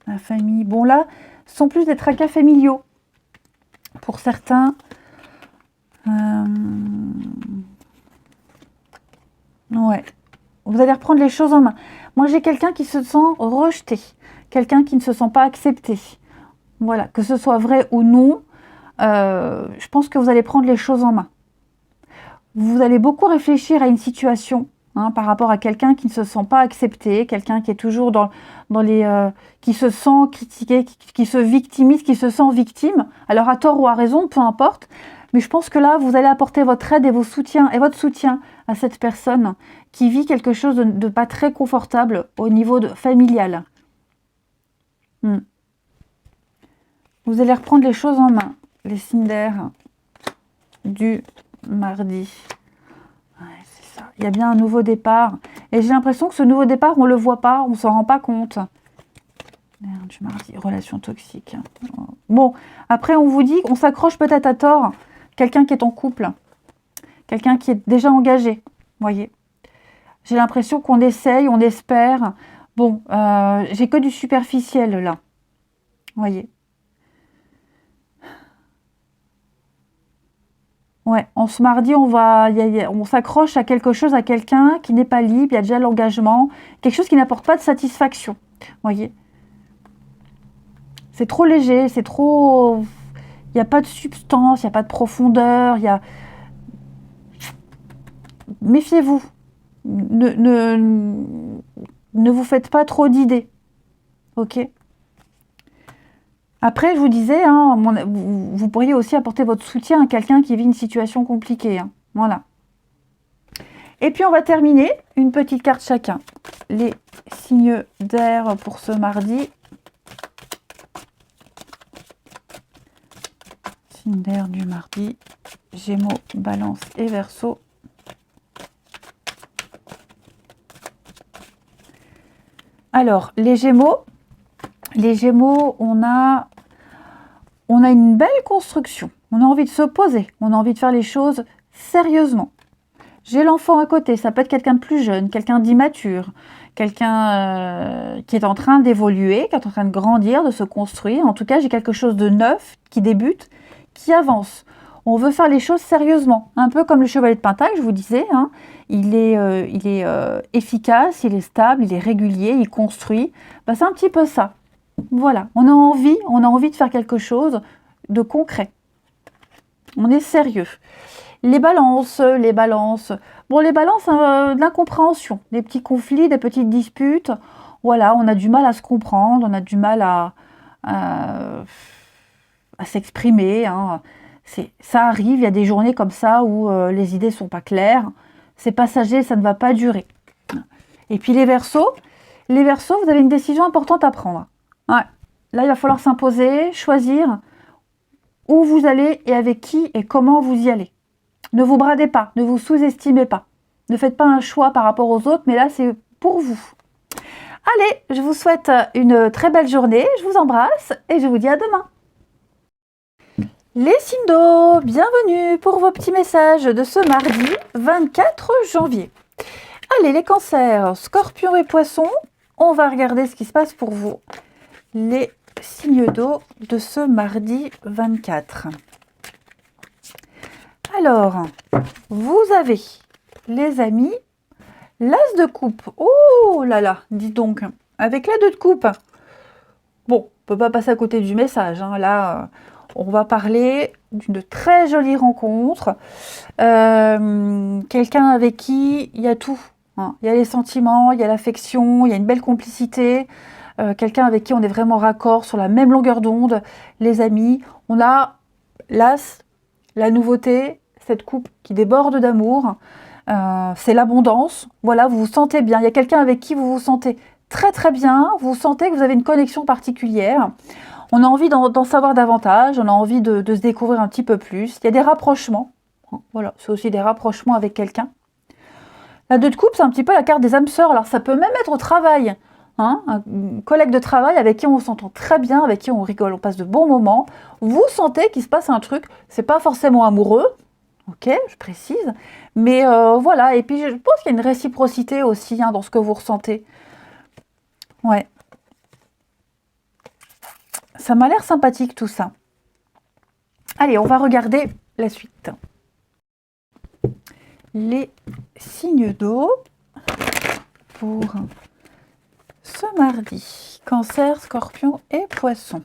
La famille. Bon, là, ce sont plus des tracas familiaux. Pour certains, ouais, vous allez reprendre les choses en main. Moi, j'ai quelqu'un qui se sent rejeté, quelqu'un qui ne se sent pas accepté. Voilà, que ce soit vrai ou non, je pense que vous allez prendre les choses en main. Vous allez beaucoup réfléchir à une situation hein, par rapport à quelqu'un qui ne se sent pas accepté, quelqu'un qui est toujours dans les... qui se sent critiqué, qui se victimise, qui se sent victime. Alors à tort ou à raison, peu importe. Mais je pense que là, vous allez apporter votre aide et votre soutien à cette personne qui vit quelque chose de pas très confortable au niveau familial. Vous allez reprendre les choses en main. Les signes d'air du mardi. Ouais, c'est ça. Il y a bien un nouveau départ. Et j'ai l'impression que ce nouveau départ, on ne le voit pas, on ne s'en rend pas compte. D'air du mardi, relation toxique. Bon, après on vous dit qu'on s'accroche peut-être à tort. Quelqu'un qui est en couple, quelqu'un qui est déjà engagé, voyez. J'ai l'impression qu'on essaye, on espère. Bon, j'ai que du superficiel là, voyez. Ouais, en ce mardi, on s'accroche à quelque chose, à quelqu'un qui n'est pas libre, il y a déjà l'engagement, quelque chose qui n'apporte pas de satisfaction, voyez. C'est trop léger, c'est trop... Il n'y a pas de substance, il n'y a pas de profondeur, il y a... Méfiez-vous. Ne vous faites pas trop d'idées. Ok? Après, je vous disais, hein, vous pourriez aussi apporter votre soutien à quelqu'un qui vit une situation compliquée. Hein. Voilà. Et puis, on va terminer. Une petite carte chacun. Les signes d'air pour ce mardi. Signe d'air du mardi, Gémeaux, Balance et Verseau. Alors, les Gémeaux, on a une belle construction. On a envie de se poser, on a envie de faire les choses sérieusement. J'ai l'enfant à côté, ça peut être quelqu'un de plus jeune, quelqu'un d'immature, quelqu'un qui est en train d'évoluer, qui est en train de grandir, de se construire. En tout cas, j'ai quelque chose de neuf qui débute, qui avance. On veut faire les choses sérieusement, un peu comme le chevalier de Pentacle, je vous disais. Hein. Il est efficace, il est stable, il est régulier, il construit. Ben, c'est un petit peu ça. Voilà, on a envie de faire quelque chose de concret. On est sérieux. Les balances. Bon, les balances, de l'incompréhension, des petits conflits, des petites disputes. Voilà, on a du mal à se comprendre, on a du mal à s'exprimer. Hein. Ça arrive, il y a des journées comme ça où les idées ne sont pas claires. C'est passager, ça ne va pas durer. Et puis les Verseaux, vous avez une décision importante à prendre. Ouais. Là, il va falloir s'imposer, choisir où vous allez et avec qui et comment vous y allez. Ne vous bradez pas, ne vous sous-estimez pas. Ne faites pas un choix par rapport aux autres, mais là, c'est pour vous. Allez, je vous souhaite une très belle journée, je vous embrasse et je vous dis à demain. Les signes d'eau, bienvenue pour vos petits messages de ce mardi 24 janvier. Allez, les cancers, scorpions et poissons, on va regarder ce qui se passe pour vous. Les signes d'eau de ce mardi 24. Alors, vous avez, les amis, l'as de coupe. Oh là là, dis donc, avec la 2 de coupe. Bon, on ne peut pas passer à côté du message. Hein. Là, on va parler d'une très jolie rencontre. Quelqu'un avec qui il y a tout. Hein. Il y a les sentiments, il y a l'affection, il y a une belle complicité. Quelqu'un avec qui on est vraiment raccord, sur la même longueur d'onde. Les amis, on a l'as, la nouveauté, cette coupe qui déborde d'amour. C'est l'abondance. Voilà, vous vous sentez bien. Il y a quelqu'un avec qui vous vous sentez très très bien. Vous sentez que vous avez une connexion particulière. On a envie d'en savoir davantage. On a envie de se découvrir un petit peu plus. Il y a des rapprochements. Voilà, c'est aussi des rapprochements avec quelqu'un. La 2 de coupe, c'est un petit peu la carte des âmes sœurs. Alors, ça peut même être au travail. Hein, un collègue de travail avec qui on s'entend très bien, avec qui on rigole, on passe de bons moments. Vous sentez qu'il se passe un truc. C'est pas forcément amoureux. Ok, je précise. Mais voilà, et puis je pense qu'il y a une réciprocité aussi hein, dans ce que vous ressentez. Ouais. Ça m'a l'air sympathique tout ça. Allez, on va regarder la suite. Les signes d'eau pour ce mardi. Cancer, scorpion et poisson.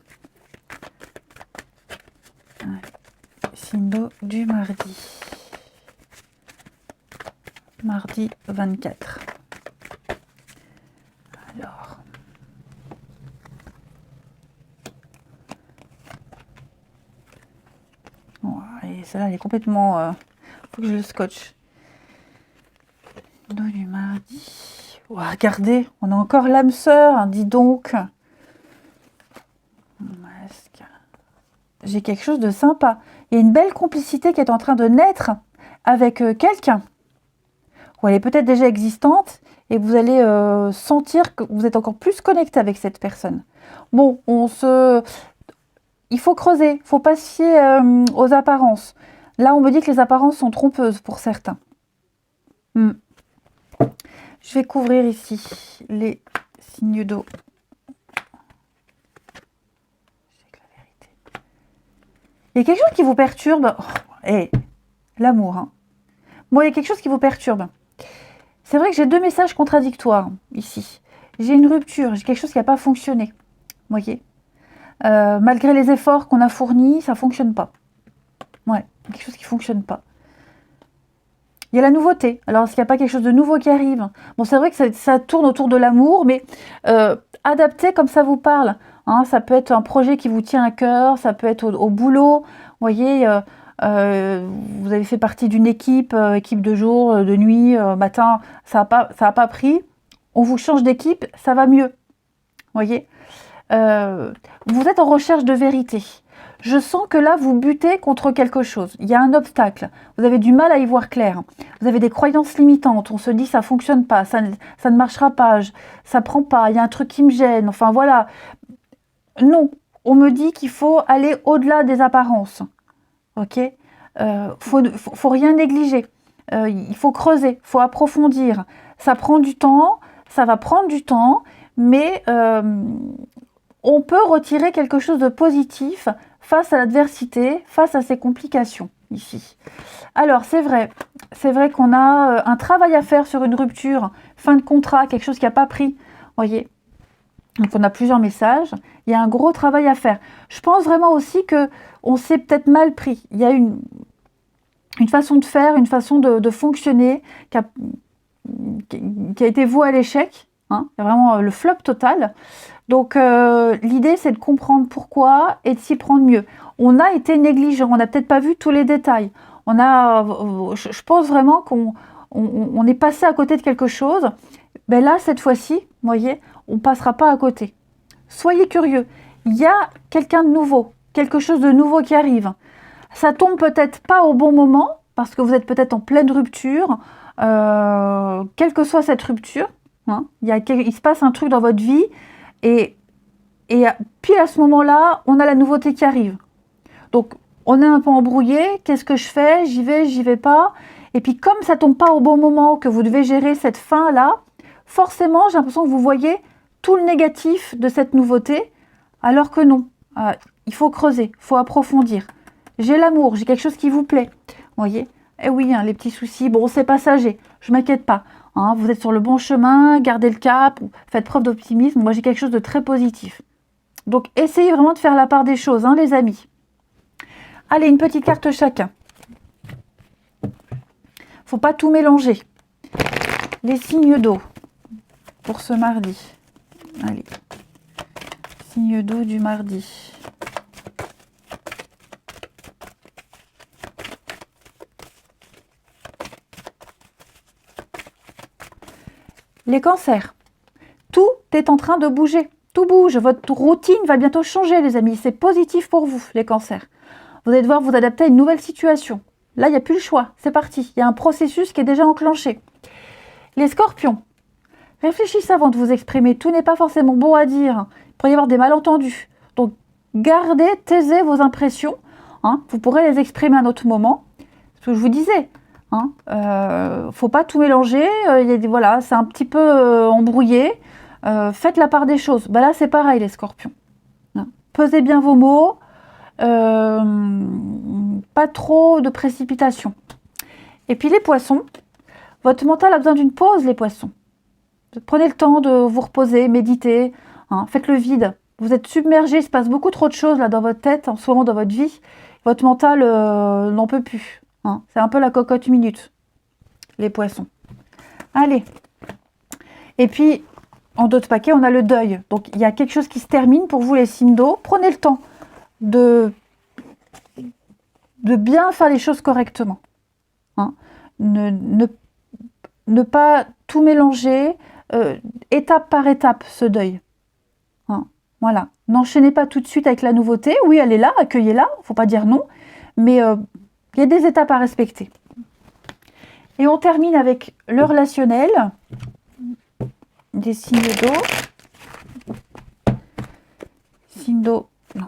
Signes d'eau du mardi. Mardi 24. Alors. Et celle-là, elle est complètement... faut que je le scotche. D'eau du mardi. Oh, regardez, on a encore l'âme sœur, hein, dis donc. Masque. J'ai quelque chose de sympa. Il y a une belle complicité qui est en train de naître avec quelqu'un. Ou elle est peut-être déjà existante et vous allez sentir que vous êtes encore plus connecté avec cette personne. Bon, il faut creuser, il faut pas se fier aux apparences. Là, on me dit que les apparences sont trompeuses pour certains. Je vais couvrir ici les signes d'eau. Il y a quelque chose qui vous perturbe. L'amour. Hein. Bon, il y a quelque chose qui vous perturbe. C'est vrai que j'ai 2 messages contradictoires ici. J'ai une rupture, j'ai quelque chose qui n'a pas fonctionné. Vous voyez malgré les efforts qu'on a fournis, ça ne fonctionne pas. Ouais, quelque chose qui ne fonctionne pas. Il y a la nouveauté. Alors, est-ce qu'il n'y a pas quelque chose de nouveau qui arrive? Bon, c'est vrai que ça tourne autour de l'amour, mais adapté comme ça vous parle. Hein, ça peut être un projet qui vous tient à cœur, ça peut être au boulot. Vous voyez, vous avez fait partie d'une équipe, équipe de jour, de nuit, matin, ça a pas pris. On vous change d'équipe, ça va mieux. Vous voyez, vous êtes en recherche de vérité. Je sens que là, vous butez contre quelque chose. Il y a un obstacle. Vous avez du mal à y voir clair. Vous avez des croyances limitantes. On se dit, ça ne fonctionne pas, ça ne marchera pas, ça ne prend pas, il y a un truc qui me gêne. Enfin, voilà. Non, on me dit qu'il faut aller au-delà des apparences. Ok, faut rien négliger. Il faut creuser, il faut approfondir. Ça prend du temps, ça va prendre du temps, mais on peut retirer quelque chose de positif face à l'adversité, face à ces complications ici. Alors c'est vrai qu'on a un travail à faire sur une rupture, fin de contrat, quelque chose qui n'a pas pris, voyez. Donc on a plusieurs messages, il y a un gros travail à faire. Je pense vraiment aussi que on s'est peut-être mal pris. Il y a une façon de faire, une façon de fonctionner qui a été vouée à l'échec. Hein. Il y a vraiment le flop total. Donc l'idée c'est de comprendre pourquoi et de s'y prendre mieux. On a été négligent, on n'a peut-être pas vu tous les détails. Je pense vraiment qu'on est passé à côté de quelque chose. Ben là, cette fois-ci, vous voyez, on ne passera pas à côté. Soyez curieux. Il y a quelqu'un de nouveau, quelque chose de nouveau qui arrive. Ça tombe peut-être pas au bon moment, parce que vous êtes peut-être en pleine rupture, quelle que soit cette rupture, hein, il se passe un truc dans votre vie, et puis à ce moment-là, on a la nouveauté qui arrive. Donc, on est un peu embrouillé, qu'est-ce que je fais? J'y vais pas. Et puis, comme ça tombe pas au bon moment, que vous devez gérer cette fin-là, forcément, j'ai l'impression que vous voyez tout le négatif de cette nouveauté, alors que non. Il faut creuser, il faut approfondir. J'ai l'amour, j'ai quelque chose qui vous plaît. Vous voyez? Eh oui, hein, les petits soucis, bon, c'est passager, je ne m'inquiète pas. Hein, vous êtes sur le bon chemin, gardez le cap, faites preuve d'optimisme. Moi, j'ai quelque chose de très positif. Donc, essayez vraiment de faire la part des choses, hein, les amis. Allez, une petite carte chacun. Faut pas tout mélanger. Les signes d'eau pour ce mardi. Allez. Signe d'eau du mardi. Les cancers. Tout est en train de bouger. Tout bouge. Votre routine va bientôt changer, les amis. C'est positif pour vous, les cancers. Vous allez devoir vous adapter à une nouvelle situation. Là, il n'y a plus le choix. C'est parti. Il y a un processus qui est déjà enclenché. Les scorpions. Réfléchissez avant de vous exprimer. Tout n'est pas forcément bon à dire. Il pourrait y avoir des malentendus. Donc, gardez, taisez vos impressions. Hein. Vous pourrez les exprimer à un autre moment. Ce que je vous disais. Faut pas tout mélanger. Voilà, c'est un petit peu embrouillé. Faites la part des choses. Là, c'est pareil, les scorpions. Hein. Pesez bien vos mots. Pas trop de précipitation. Et puis les poissons, votre mental a besoin d'une pause, les poissons. Prenez le temps de vous reposer, méditer, hein, faites le vide. Vous êtes submergé, il se passe beaucoup trop de choses là dans votre tête, en ce moment dans votre vie. Votre mental n'en peut plus. Hein. C'est un peu la cocotte minute, les poissons. Allez. Et puis, en d'autres paquets, on a le deuil. Donc, il y a quelque chose qui se termine pour vous, les signes d'eau. Prenez le temps de bien faire les choses correctement. Hein. Ne pas tout mélanger, étape par étape, ce deuil. Hein. Voilà. N'enchaînez pas tout de suite avec la nouveauté. Oui, elle est là, accueillez-la, il ne faut pas dire non, mais il y a des étapes à respecter. Et on termine avec le relationnel, des signes d'eau. Signes d'eau, non.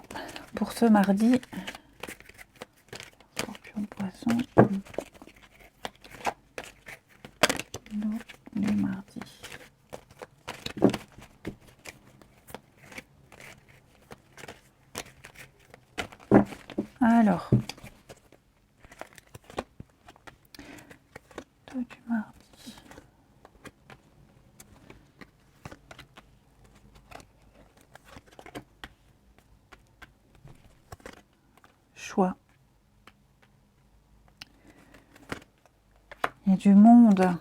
Pour ce mardi, Scorpion, Poisson, du mardi. Alors, du mardi. Choix. Il y a du monde.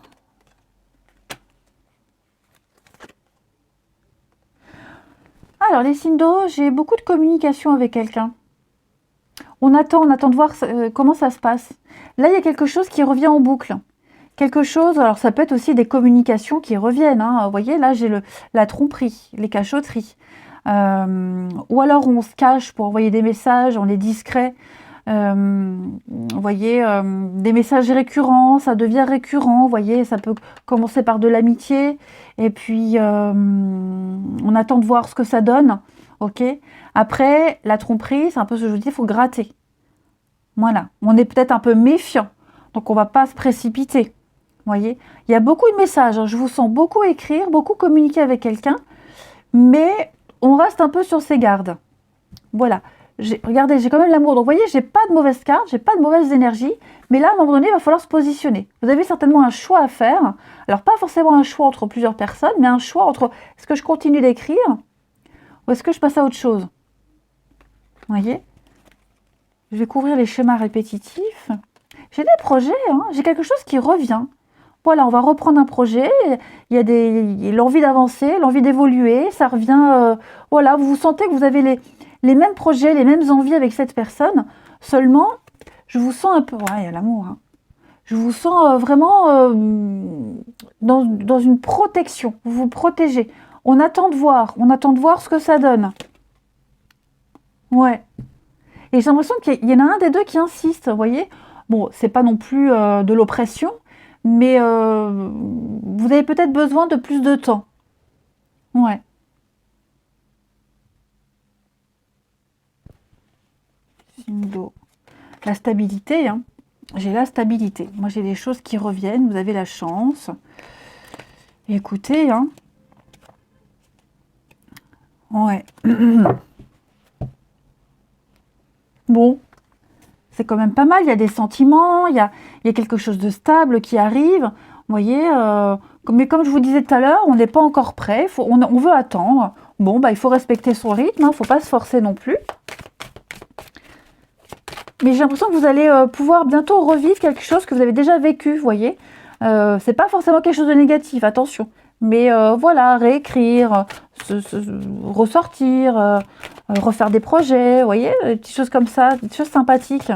Alors, les signes d'eau, j'ai beaucoup de communication avec quelqu'un. On attend de voir comment ça se passe. Là, il y a quelque chose qui revient en boucle. Quelque chose, alors ça peut être aussi des communications qui reviennent. Hein. Vous voyez, là, j'ai la tromperie, les cachotteries. Ou alors on se cache pour envoyer des messages, on est discret. Vous voyez, des messages récurrents, ça devient récurrent. Vous voyez, ça peut commencer par de l'amitié. Et puis, on attend de voir ce que ça donne. Ok. Après, la tromperie, c'est un peu ce que je vous dis, il faut gratter. Voilà. On est peut-être un peu méfiant. Donc, on ne va pas se précipiter. Vous voyez, il y a beaucoup de messages. Hein. Je vous sens beaucoup écrire, beaucoup communiquer avec quelqu'un. Mais on reste un peu sur ses gardes. Voilà. Regardez, j'ai quand même l'amour. Donc, vous voyez, j'ai pas de mauvaise carte, j'ai pas de mauvaise énergie. Mais là, à un moment donné, il va falloir se positionner. Vous avez certainement un choix à faire. Alors, pas forcément un choix entre plusieurs personnes, mais un choix entre est-ce que je continue d'écrire ou est-ce que je passe à autre chose? Vous voyez? Je vais couvrir les schémas répétitifs. J'ai des projets, hein, j'ai quelque chose qui revient. Voilà, on va reprendre un projet. Il y a l'envie d'avancer, l'envie d'évoluer. Ça revient. Voilà, vous sentez que vous avez les mêmes projets, les mêmes envies avec cette personne. Seulement, je vous sens un peu. Ouais, il y a l'amour. Hein. Je vous sens vraiment dans une protection. Vous vous protégez. On attend de voir ce que ça donne. Ouais. Et j'ai l'impression qu'il y en a un des deux qui insiste, vous voyez. Bon, c'est pas non plus de l'oppression, mais vous avez peut-être besoin de plus de temps. Ouais. Sindo. La stabilité, hein. J'ai la stabilité. Moi, j'ai des choses qui reviennent. Vous avez la chance. Écoutez, hein. Ouais. Bon, c'est quand même pas mal. Il y a des sentiments, il y a quelque chose de stable qui arrive. Vous voyez, mais comme je vous disais tout à l'heure, on n'est pas encore prêt. On veut attendre. Bon, bah, il faut respecter son rythme. Il ne faut pas se forcer non plus. Mais j'ai l'impression que vous allez pouvoir bientôt revivre quelque chose que vous avez déjà vécu, vous voyez. C'est pas forcément quelque chose de négatif, attention. Mais voilà, réécrire, ressortir, refaire des projets, vous voyez, des petites choses comme ça, des choses sympathiques.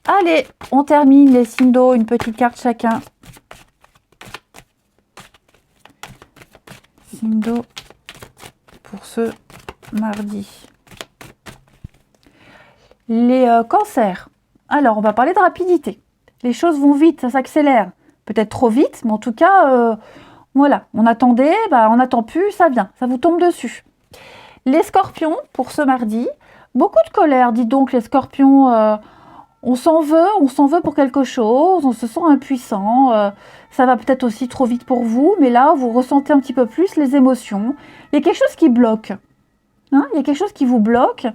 Allez, on termine les signes d'eau, une petite carte chacun. Signe d'eau pour ce mardi. Les cancers. Alors, on va parler de rapidité. Les choses vont vite, ça s'accélère. Peut-être trop vite, mais en tout cas, voilà. On attendait, bah, on n'attend plus, ça vient, ça vous tombe dessus. Les scorpions, pour ce mardi. Beaucoup de colère, dites donc, les scorpions. On s'en veut pour quelque chose, on se sent impuissant. Ça va peut-être aussi trop vite pour vous, mais là, vous ressentez un petit peu plus les émotions. Il y a quelque chose qui bloque. Hein, il y a quelque chose qui vous bloque.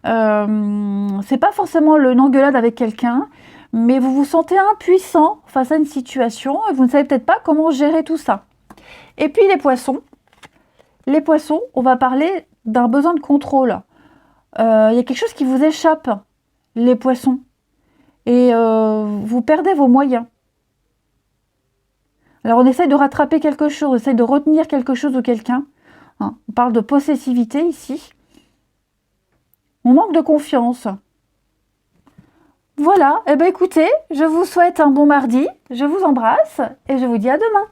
C'est pas forcément une engueulade avec quelqu'un, mais vous vous sentez impuissant face à une situation et vous ne savez peut-être pas comment gérer tout ça. Et puis les poissons. Les poissons, on va parler d'un besoin de contrôle. Il y a quelque chose qui vous échappe, les poissons. Et vous perdez vos moyens. Alors on essaye de rattraper quelque chose, on essaye de retenir quelque chose ou quelqu'un. Hein, on parle de possessivité ici. On manque de confiance. Voilà, eh bien écoutez, je vous souhaite un bon mardi, je vous embrasse et je vous dis à demain.